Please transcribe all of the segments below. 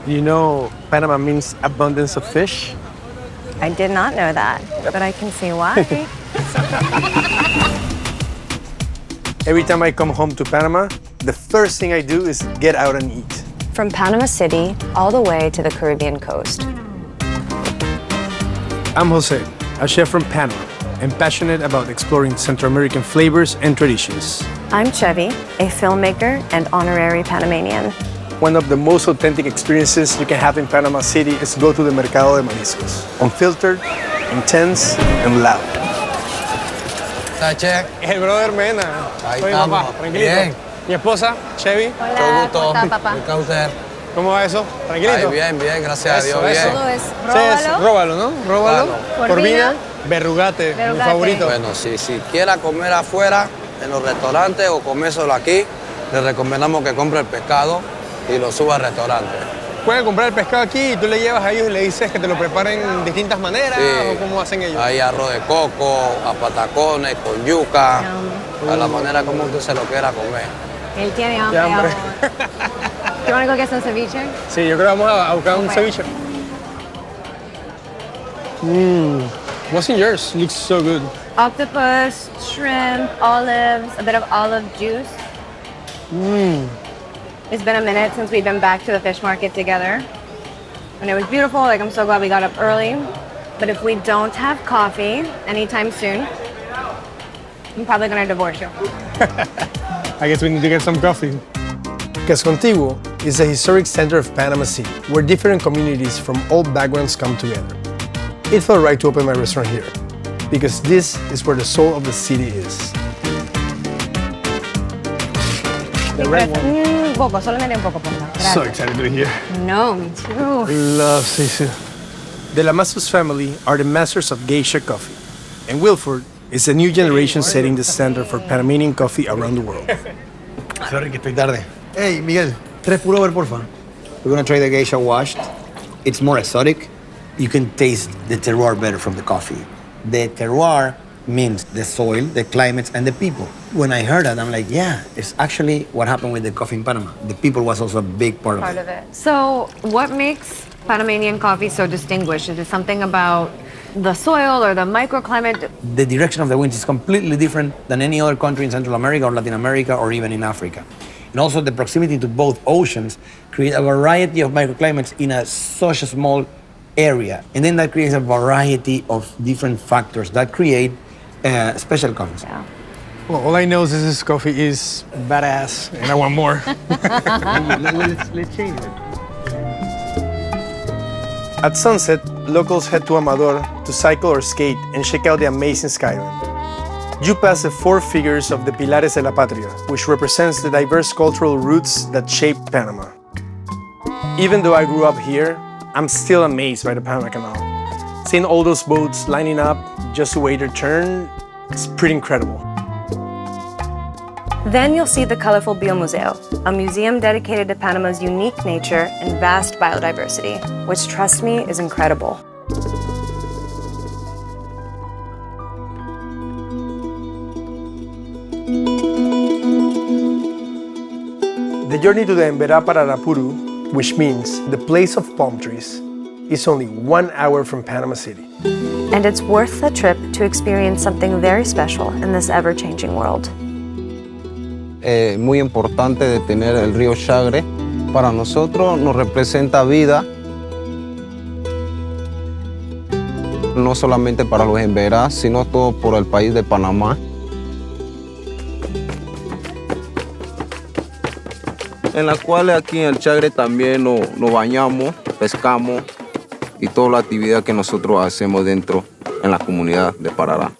You know, Panama means abundance of fish. I did not know that, but I can see why. Every time I come home to Panama, the first thing I do is get out and eat. From Panama City all the way to the Caribbean coast. I'm Jose, a chef from Panama, and passionate about exploring Central American flavors and traditions. I'm Chevy, a filmmaker and honorary Panamanian. One of the most authentic experiences you can have in Panama City is go to the Mercado de Mariscos. Unfiltered, intense, and loud. Che. El brother Mena. Ahí Soy estamos. papá, tranquilito. Bien. Mi esposa, Chevy. Hola, ¿cómo está, papá? ¿Qué tal usted? ¿Cómo va eso? ¿Tranquilito? Ay, bien, bien, gracias a Dios, Eso. bien. Todo es Sí, es róbalo, ¿no? Róbalo. Claro. Corvina, verrugate, mi Verrugate. favorito. Bueno, si quiera comer afuera, en los restaurantes o comer solo aquí, le recomendamos que compre el pescado y lo suba al restaurante. Pueden comprar el pescado aquí y tú le llevas a ellos y le dices que te lo preparen de distintas maneras Sí. o cómo hacen ellos. Hay arroz de coco, a patacones, con yuca, a la manera como usted se lo quiera comer. Él tiene Qué hambre. hambre. ¿You want to go get some ceviche? Sí, yo creo que vamos a buscar un Bueno. ceviche. What's in yours? Looks so good. Octopus, shrimp, olives, a bit of olive juice. It's been a minute since we've been back to the fish market together. And it was beautiful. Like, I'm so glad we got up early. But if we don't have coffee anytime soon, I'm probably going to divorce you. I guess we need to get some coffee. Casco Antiguo is the historic center of Panama City, where different communities from all backgrounds come together. It felt right to open my restaurant here, because this is where the soul of the city is. The red one. Un poco, solamente un poco, porfa. So Gracias. excited to be here. No, me too. Love seafood. The Lamassus family are the masters of geisha coffee, and Wilford is a new generation setting the standard for Panamanian coffee around the world. Sorry que estoy tarde. Hey, Miguel, 3 pullover, porfa. We're gonna try the geisha washed. It's more exotic. You can taste the terroir better from the coffee. The terroir means the soil, the climate, and the people. When I heard that, I'm like, yeah, it's actually what happened with the coffee in Panama. The people was also a big part of it. So, what makes Panamanian coffee so distinguished? Is it something about the soil or the microclimate? The direction of the winds is completely different than any other country in Central America or Latin America or even in Africa. And also the proximity to both oceans create a variety of microclimates in such a small area. And then that creates a variety of different factors that create special coffees. Yeah. Well, all I know is this coffee is badass, and I want more. Let's change it. At sunset, locals head to Amador to cycle or skate and check out the amazing skyline. You pass the 4 figures of the Pilares de la Patria, which represents the diverse cultural roots that shaped Panama. Even though I grew up here, I'm still amazed by the Panama Canal. Seeing all those boats lining up just to wait their turn is pretty incredible. Then you'll see the colorful Biomuseo, a museum dedicated to Panama's unique nature and vast biodiversity, which, trust me, is incredible. The journey to the Emberá Pararapuru, which means the place of palm trees, is only 1 hour from Panama City. And it's worth the trip to experience something very special in this ever-changing world. Muy importante de tener el río Chagre. Para nosotros nos representa vida, no solamente para los Emberá, sino todo por el país de Panamá. En la cual aquí en el Chagre también nos bañamos, pescamos y toda la actividad que nosotros hacemos dentro en la comunidad de Parará.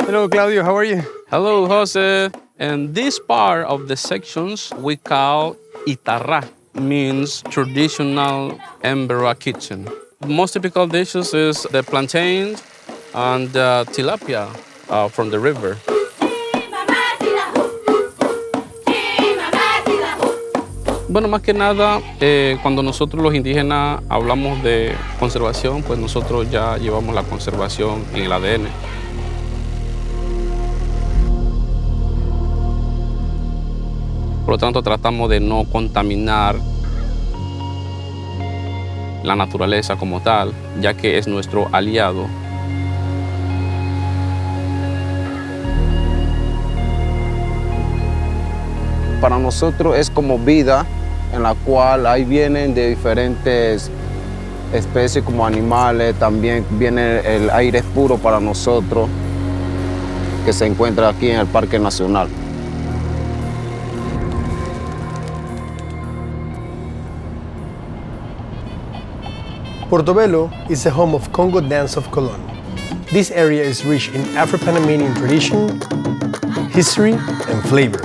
Hello, Claudio, how are you? Hello, Jose. And this part of the sections we call Itarra, means traditional Emberá kitchen. The most typical dishes is the plantain and tilapia from the river. Bueno, más que nada, cuando nosotros los indígenas hablamos de conservación, pues nosotros ya llevamos la conservación en el ADN. Por lo tanto, tratamos de no contaminar la naturaleza como tal, ya que es nuestro aliado. Para nosotros es como vida, en la cual ahí vienen de diferentes especies como animales, también viene el aire puro para nosotros, que se encuentra aquí en el Parque Nacional. Portobelo is the home of Congo Dance of Colón. This area is rich in Afro-Panamanian tradition, history, and flavor,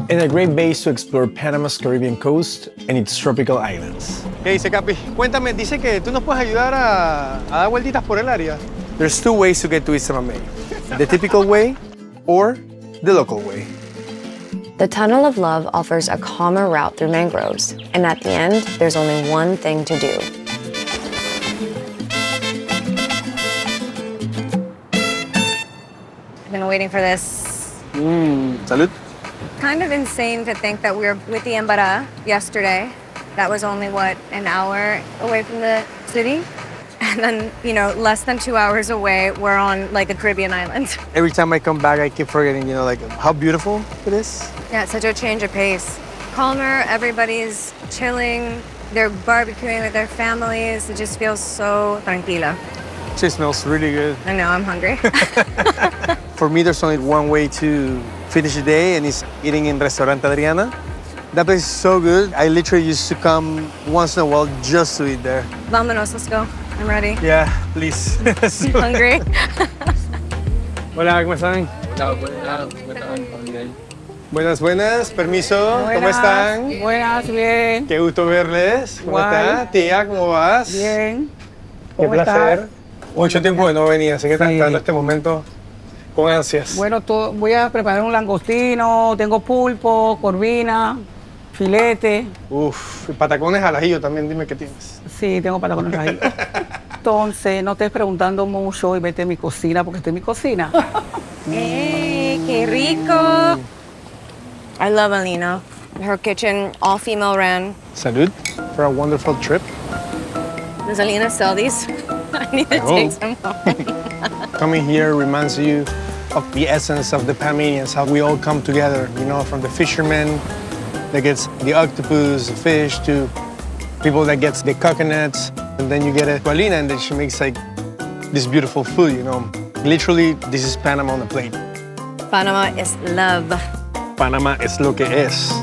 and a great base to explore Panama's Caribbean coast and its tropical islands. ¿Qué dice, Capi? Cuéntame, dice que tú nos puedes ayudar a dar vueltitas por el área. There's two ways to get to Isla Mamey, the typical way or the local way. The Tunnel of Love offers a calmer route through mangroves, and at the end, there's only one thing to do. I've been waiting for this. Salud. Kind of insane to think that we were with the Embara yesterday. That was only, what, an hour away from the city? And then, you know, less than 2 hours away, we're on like a Caribbean island. Every time I come back, I keep forgetting, you know, like how beautiful it is. Yeah, it's such a change of pace. Calmer, everybody's chilling, they're barbecuing with their families. It just feels so tranquila. It smells really good. I know, I'm hungry. For me, there's only one way to finish the day, and it's eating in Restaurant Adriana. That place is so good. I literally used to come once in a while just to eat there. Vámonos, let's go. I'm ready. Yeah, please. I'm hungry. Hola, ¿cómo están? Buenas, buenas. Permiso. ¿Cómo están? Buenas, bien. Qué gusto verles. ¿Cómo Igual. está? Tía, ¿cómo vas? Bien. Qué ¿Cómo placer. estás? Mucho tiempo que no venía, así que está Sí. esperando este momento con ansias. Bueno, voy a preparar un langostino, tengo pulpo, corvina, filete. Uf, y patacones al ajillo también, dime qué tienes. Sí, tengo patacones ahí. Entonces, no estés preguntando mucho y vete a mi cocina porque estoy en mi cocina. Hey, qué rico. I love Alina. Her kitchen, all female ran. Salud for a wonderful trip. Does Alina sell these? I need to take some home. Coming here reminds you of the essence of the Panamanians, how we all come together, you know, from the fishermen that gets the octopus, the fish, to people that gets the coconuts. And then you get a Alina, and then she makes like this beautiful food, you know. Literally, this is Panama on a plate. Panama is love. Panama es lo que es.